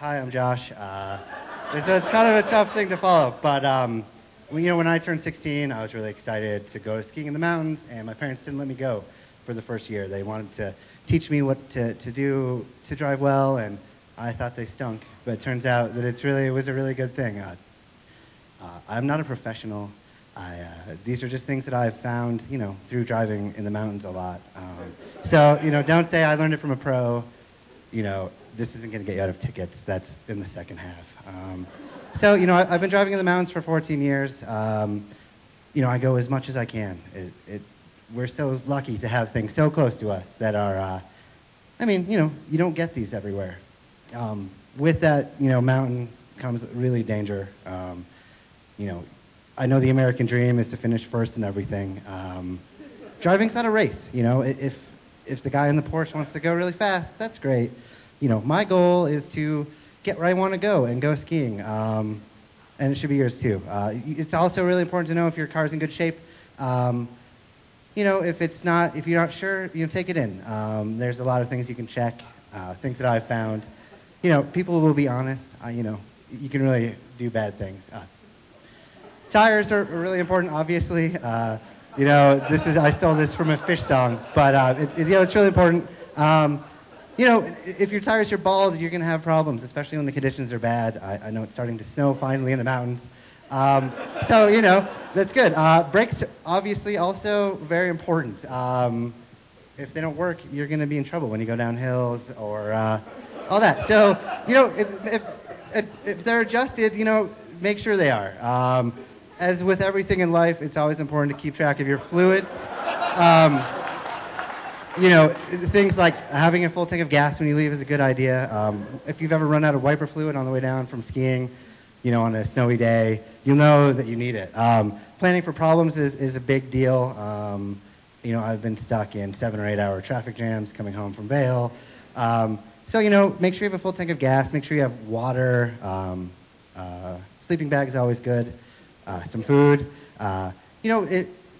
Hi, I'm Josh. It's kind of a tough thing to follow, but when I turned 16, I was really excited to go skiing in the mountains, and my parents didn't let me go for the first year. They wanted to teach me what to do to drive well, and I thought they stunk. But it turns out that it was a really good thing. I'm not a professional. These are just things that I've found, through driving in the mountains a lot. So, don't say I learned it from a pro. This isn't going to get you out of tickets. That's in the second half. So, I've been driving in the mountains for 14 years. I go as much as I can. We're so lucky to have things so close to us that are, you don't get these everywhere. With that, mountain comes really danger. I know the American dream is to finish first in everything. Driving's not a race, If the guy in the Porsche wants to go really fast, that's great. My goal is to get where I want to go and go skiing. And it should be yours too. It's also really important to know if your car's in good shape. If you're not sure, take it in. There's a lot of things you can check, things that I've found. People will be honest. You can really do bad things. Tires are really important, obviously. I stole this from a Fish song, but it's really important. If your tires are bald, you're going to have problems, especially when the conditions are bad. I know it's starting to snow finally in the mountains. That's good. Brakes, obviously, also very important. If they don't work, you're going to be in trouble when you go down hills or all that. So, if they're adjusted, make sure they are. As with everything in life, it's always important to keep track of your fluids. Things like having a full tank of gas when you leave is a good idea. If you've ever run out of wiper fluid on the way down from skiing, on a snowy day, you'll know that you need it. Planning for problems is a big deal. I've been stuck in 7 or 8 hour traffic jams coming home from Vail. Make sure you have a full tank of gas. Make sure you have water. Sleeping bag is always good. Some food.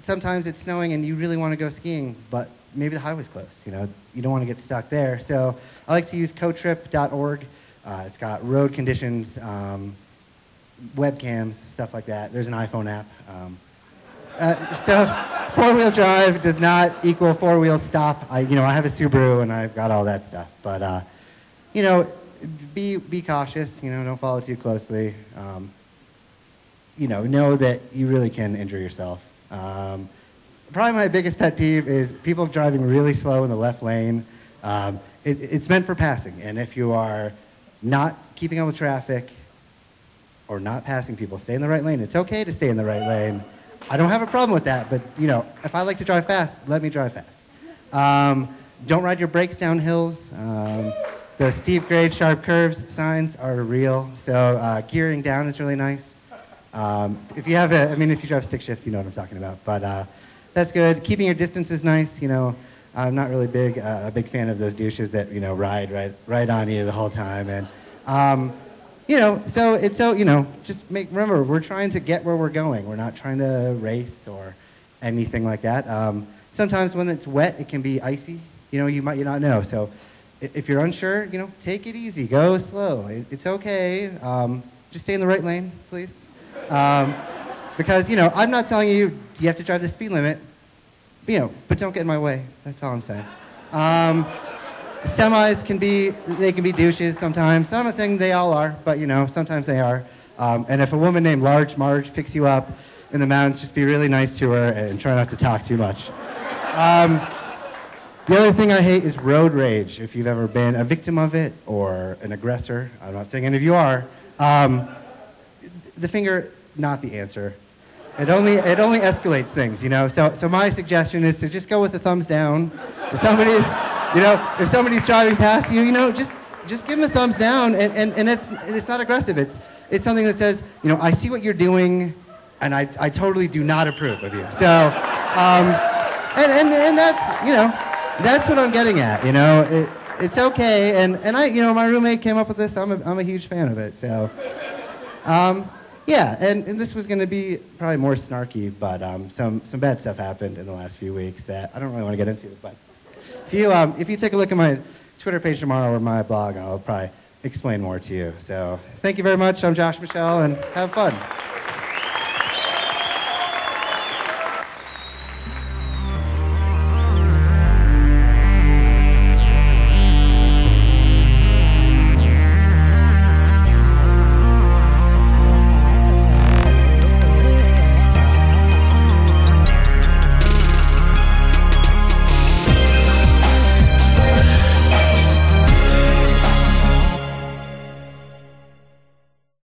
Sometimes it's snowing and you really want to go skiing, but maybe the highway's closed. You don't want to get stuck there. So I like to use cotrip.org. It's got road conditions, webcams, stuff like that. There's an iPhone app. So four-wheel drive does not equal four-wheel stop. I have a Subaru and I've got all that stuff. But be cautious. Don't follow too closely. Know that you really can injure yourself. Probably my biggest pet peeve is people driving really slow in the left lane. It's meant for passing, and if you are not keeping up with traffic or not passing people, stay in the right lane. It's okay to stay in the right lane. I don't have a problem with that, but if I like to drive fast, let me drive fast. Don't ride your brakes down hills. The steep grade, sharp curves signs are real, so gearing down is really nice. If you drive stick shift, you know what I'm talking about. But that's good. Keeping your distance is nice. I'm not really a big fan of those douches that ride right on you the whole time. And just remember, we're trying to get where we're going. We're not trying to race or anything like that. Sometimes when it's wet, it can be icy. You might not know. So if you're unsure, take it easy. Go slow. It's okay. Just stay in the right lane, please. Because, I'm not telling you have to drive the speed limit, but don't get in my way. That's all I'm saying. Semis can be douches sometimes. I'm not saying they all are, but, sometimes they are. And if a woman named Large Marge picks you up in the mountains, just be really nice to her and try not to talk too much. The other thing I hate is road rage. If you've ever been a victim of it or an aggressor, I'm not saying any of you are, the finger, not the answer. It only escalates things, So my suggestion is to just go with the thumbs down. If somebody's driving past you, just give them a thumbs down, and it's not aggressive. It's something that says, I see what you're doing, and I totally do not approve of you. So, and that's what I'm getting at. It's okay, and my roommate came up with this. I'm a huge fan of it. So. Yeah, and this was going to be probably more snarky, but some bad stuff happened in the last few weeks that I don't really want to get into. But if you take a look at my Twitter page tomorrow or my blog, I'll probably explain more to you. So thank you very much. I'm Josh Mishell, and have fun.